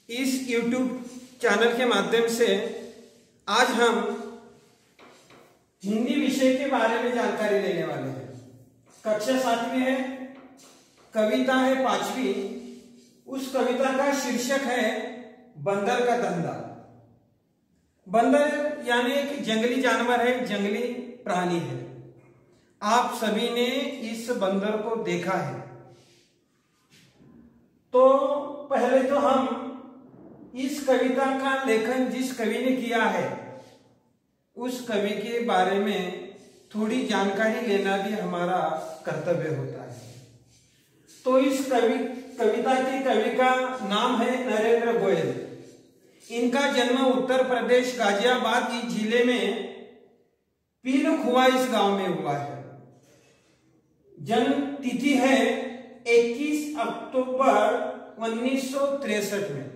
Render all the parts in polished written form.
इस YouTube channel के माध्यम से आज हम हिंदी विषय के बारे में जानकारी लेने वाले हैं। कक्षा 7वीं है, कविता है 5वीं। उस कविता का शीर्षक है बंदर का धंधा। बंदर यानी एक जंगली जानवर है, जंगली प्राणी है। आप सभी ने इस बंदर को देखा है। तो पहले तो हम इस कविता का लेखन जिस कवि ने किया है उस कवि के बारे में थोड़ी जानकारी लेना भी हमारा कर्तव्य होता है। तो इस कविता के कवि का नाम है नरेंद्र गोयल। इनका जन्म उत्तर प्रदेश गाजियाबाद जिले में पीलखुआ इस गांव में हुआ है। जन्म तिथि है 21 अक्टूबर 1963 में।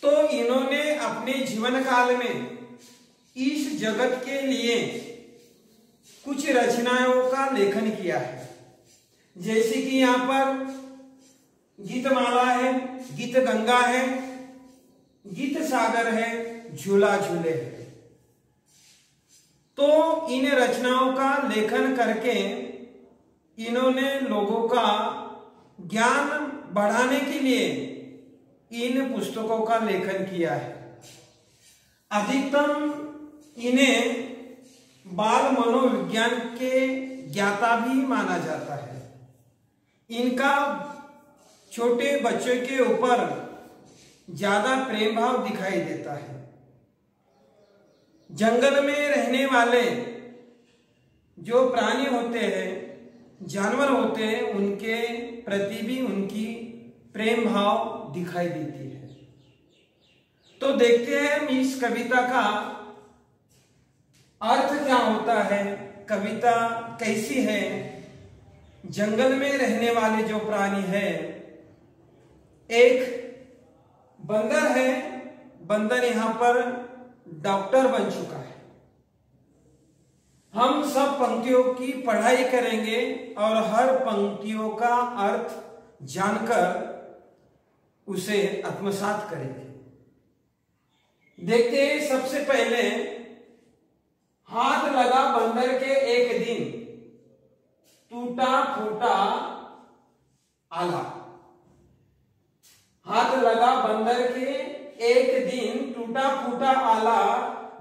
तो इन्होंने अपने जीवन काल में इस जगत के लिए कुछ रचनाओं का लेखन किया है। जैसे कि यहाँ पर गीतमाला है, गीत गंगा है, गीत सागर है, झूला झूले है। तो इन रचनाओं का लेखन करके इन्होंने लोगों का ज्ञान बढ़ाने के लिए इन पुस्तकों का लेखन किया है। अधिकतम इन्हें बाल मनोविज्ञान के ज्ञाता भी माना जाता है। इनका छोटे बच्चों के ऊपर ज्यादा प्रेम भाव दिखाई देता है। जंगल में रहने वाले जो प्राणी होते हैं, जानवर होते हैं, उनके प्रति भी उनकी प्रेम भाव दिखाई देती है। तो देखते हैं हम इस कविता का अर्थ क्या होता है, कविता कैसी है। जंगल में रहने वाले जो प्राणी है, एक बंदर है। बंदर यहां पर डॉक्टर बन चुका है। हम सब पंक्तियों की पढ़ाई करेंगे और हर पंक्तियों का अर्थ जानकर उसे आत्मसात करेंगे। देखते हैं सबसे पहले, हाथ लगा बंदर के एक दिन, टूटा फूटा आला। हाथ लगा बंदर के एक दिन, टूटा फूटा आला।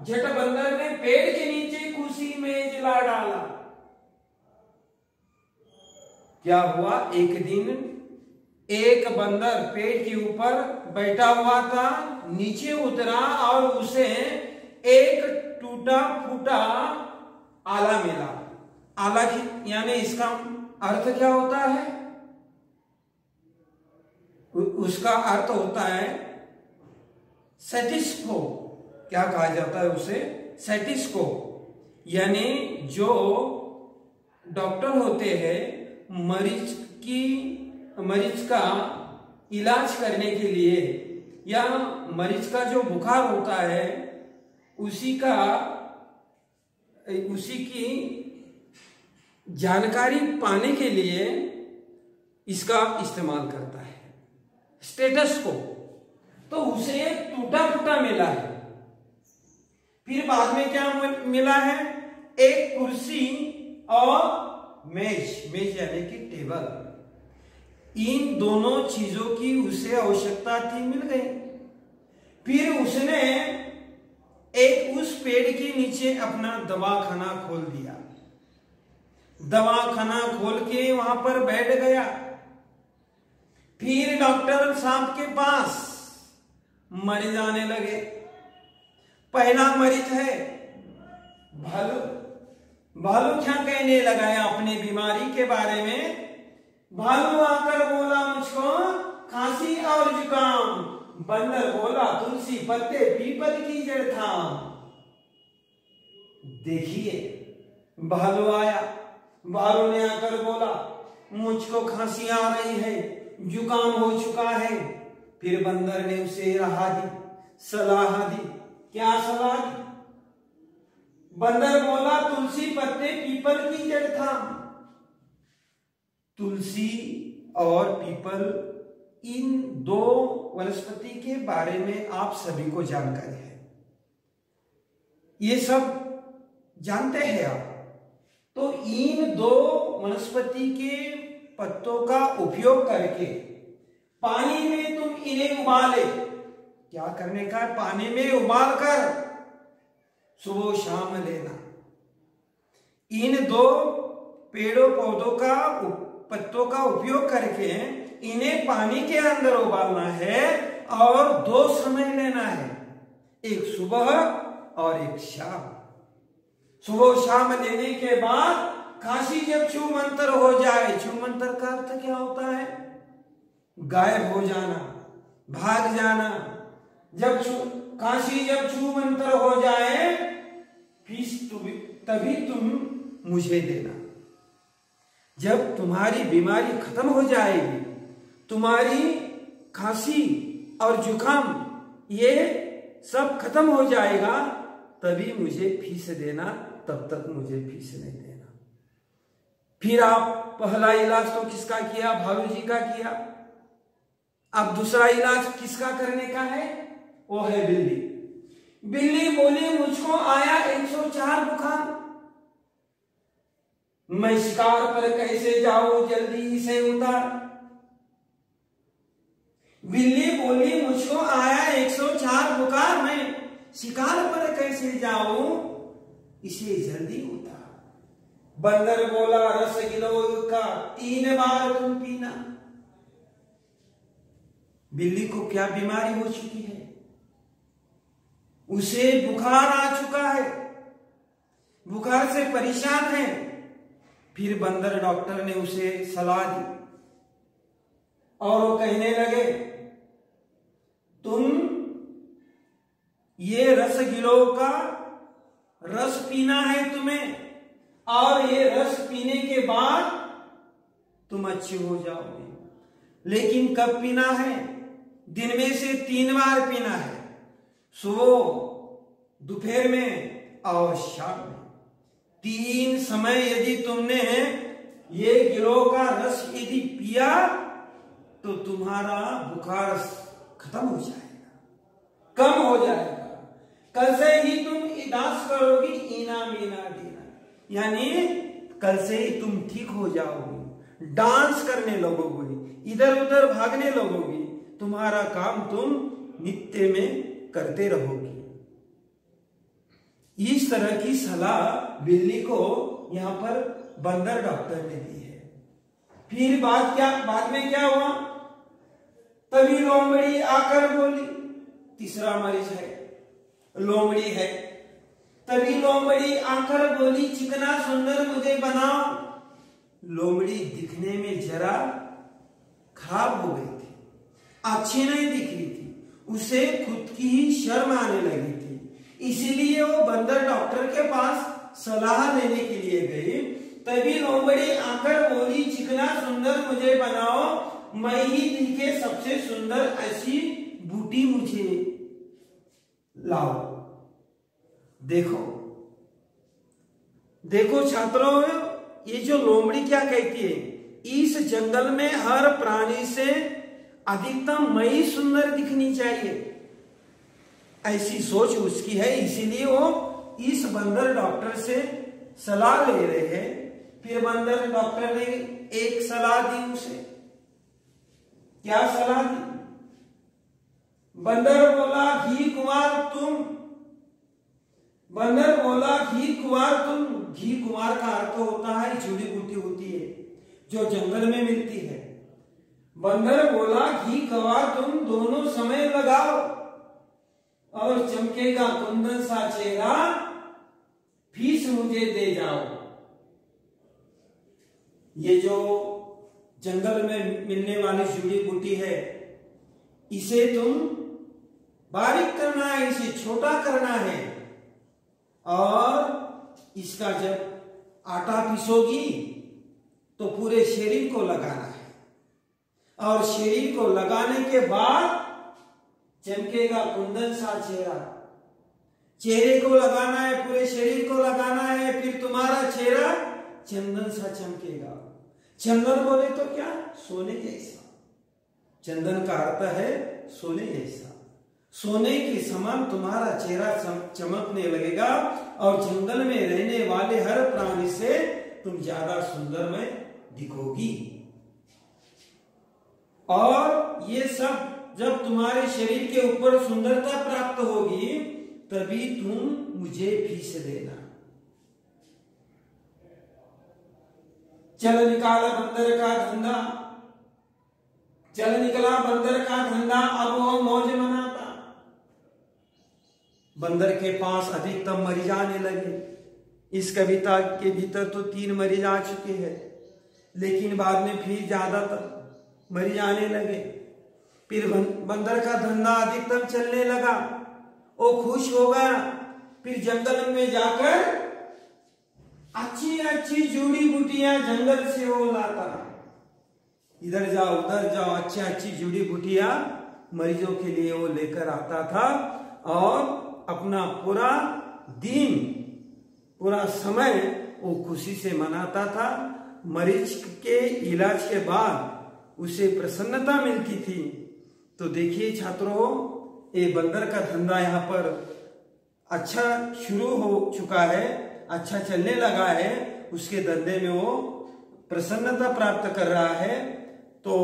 झट बंदर ने पेड़ के नीचे कुर्सी मेज ला डाला। क्या हुआ? एक दिन एक बंदर पेड़ के ऊपर बैठा हुआ था, नीचे उतरा और उसे एक टूटा फूटा आला मिला। आला की यानी इसका अर्थ क्या होता है? उसका अर्थ होता है सेटिस्फो। क्या कहा जाता है उसे? सेटिस्फो। यानी जो डॉक्टर होते हैं मरीज का इलाज करने के लिए, या मरीज का जो बुखार होता है उसी की जानकारी पाने के लिए इसका इस्तेमाल करता है, स्टेथोस्कोप। तो उसे टूटा फूटा मिला है। फिर बाद में क्या मिला है? एक कुर्सी और मेज यानी कि टेबल। इन दोनों चीजों की उसे आवश्यकता थी, मिल गई। फिर उसने एक उस पेड़ के नीचे अपना दवाखाना खोल दिया। दवाखाना खोल के वहां पर बैठ गया। फिर डॉक्टर साहब के पास मरीज आने लगे। पहला मरीज है भालू। भालू क्या कहने लगा है अपनी बीमारी के बारे में? भालू आकर बोला, मुझको खांसी और जुकाम। बंदर बोला, तुलसी पत्ते पीपल की जड़ था। देखिए, भालू आया। भालू ने आकर बोला, मुझको खांसी आ रही है, जुकाम हो चुका है। फिर बंदर ने उसे राह दी, सलाह दी। क्या सलाह दी? बंदर बोला, तुलसी पत्ते पीपल की जड़ था। तुलसी और पीपल इन दो वनस्पति के बारे में आप सभी को जानकारी है, ये सब जानते हैं आप। तो इन दो वनस्पति के पत्तों का उपयोग करके पानी में तुम इन्हें उबाले, क्या करने का है, पानी में उबाल कर सुबह शाम लेना। इन दो पेड़ों पौधों का पत्तों का उपयोग करके इन्हें पानी के अंदर उबालना है और 2 समय लेना है, एक सुबह और एक शाम। सुबह शाम लेने के बाद खांसी जब छूमंतर हो जाए, छूमंतर का अर्थ क्या होता है, गायब हो जाना, भाग जाना। जब खांसी जब छूमंतर हो जाए फीस तभी तुम मुझे देना। जब तुम्हारी बीमारी खत्म हो जाएगी, तुम्हारी खांसी और जुकाम ये सब खत्म हो जाएगा, तभी मुझे फीस देना, तब तक मुझे फीस नहीं देना। फिर आप पहला इलाज तो किसका किया, भालू जी का किया। अब दूसरा इलाज किसका करने का है, वो है बिल्ली। बिल्ली बोली मुझको आया 104 बुखार, मैं शिकार पर कैसे जाऊं, जल्दी इसे उतार। बिल्ली बोली मुझको आया 104 बुखार, मैं शिकार पर कैसे जाऊं, इसे जल्दी उतार। बंदर बोला रस गिलो का 3 बार तुम पीना। बिल्ली को क्या बीमारी हो चुकी है, उसे बुखार आ चुका है, बुखार से परेशान है। फिर बंदर डॉक्टर ने उसे सलाह दी और वो कहने लगे तुम ये रस गिलो का रस पीना है तुम्हें, और ये रस पीने के बाद तुम अच्छे हो जाओगे। लेकिन कब पीना है, दिन में से 3 बार पीना है, सुबह, दोपहर में और शाम में। 3 समय यदि तुमने ये गिलो का रस यदि पिया तो तुम्हारा बुखार खत्म हो जाएगा, कम हो जाएगा। कल से ही तुम डांस करोगी, इना मीना डीना, यानी कल से ही तुम ठीक हो जाओगे, डांस करने लगोगे, इधर उधर भागने लगोगी, तुम्हारा काम तुम नित्य में करते रहोगी। इस तरह की सलाह बिल्ली को यहां पर बंदर डॉक्टर ने दी है। फिर बाद में क्या हुआ, तभी लोमड़ी आकर बोली, तीसरा मरीज है, लोमड़ी है। तभी लोमड़ी आकर बोली चिकना सुंदर मुझे बनाओ। लोमड़ी दिखने में जरा खराब हो गई थी, अच्छी नहीं दिख रही थी, उसे खुद की ही शर्म आने लगी थी। इसीलिए वो बंदर डॉक्टर के पास सलाह लेने के लिए गई। तभी लोमड़ी आकर बोली चिकना सुंदर मुझे बनाओ, मैं ही दिखे सबसे सुंदर ऐसी बूटी मुझे लाओ। देखो देखो छात्रों, ये जो लोमड़ी क्या कहती है, इस जंगल में हर प्राणी से अधिकतम मैं ही सुंदर दिखनी चाहिए, ऐसी सोच उसकी है। इसीलिए वो इस बंदर डॉक्टर से सलाह ले रहे हैं। फिर बंदर डॉक्टर ने एक सलाह दी उसे। क्या सलाह दी, बंदर बोला घी कुमार तुम। बंदर बोला घी कुमार तुम। घी कुमार का अर्थ होता है जड़ी बूटी होती है जो जंगल में मिलती है। बंदर बोला घी कुमार तुम दोनों समय लगाओ और चमकेगा कुंदन सा चेहरा, फीस मुझे दे जाओ। ये जो जंगल में मिलने वाली जड़ी बूटी है, इसे तुम बारीक करना है, इसे छोटा करना है, और इसका जब आटा पीसोगी तो पूरे शरीर को लगाना है, और शरीर को लगाने के बाद चमकेगा कुंदन सा चेहरा। चेहरे को लगाना है, पूरे शरीर को लगाना है, फिर तुम्हारा चेहरा चंदन सा चमकेगा। चंदन बोले तो क्या, सोने जैसा। चंदन का अर्थ है सोने जैसा। सोने के समान तुम्हारा चेहरा चमकने लगेगा और जंगल में रहने वाले हर प्राणी से तुम ज्यादा सुंदरमय दिखोगी। और ये सब जब तुम्हारे शरीर के ऊपर सुंदरता प्राप्त होगी तभी तुम मुझे फीस देना। चल निकाला बंदर का धंधा, चल निकला बंदर का धंधा, अब वो मौज मनाता। बंदर के पास अधिकतम मरीज आने लगे। इस कविता के भीतर तो 3 मरीज आ चुके हैं, लेकिन बाद में फिर ज्यादातर मरीज आने लगे। फिर बंदर का धंधा अधिकतम चलने लगा। वो खुश हो गया। फिर जंगल में जाकर अच्छी अच्छी जड़ी बूटियां जंगल से वो लाता। इधर जाओ उधर जाओ, अच्छी अच्छी जड़ी बूटियां मरीजों के लिए वो लेकर आता था और अपना पूरा दिन पूरा समय वो खुशी से मनाता था। मरीज के इलाज के बाद उसे प्रसन्नता मिलती थी। तो देखिए छात्रों, ये बंदर का धंधा यहाँ पर अच्छा शुरू हो चुका है, अच्छा चलने लगा है। उसके धंधे में वो प्रसन्नता प्राप्त कर रहा है। तो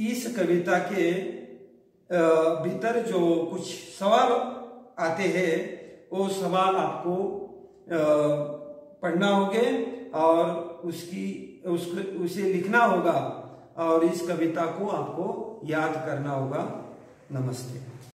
इस कविता के भीतर जो कुछ सवाल आते हैं वो सवाल आपको पढ़ना होंगे और उसे लिखना होगा और इस कविता को आपको याद करना होगा। नमस्ते।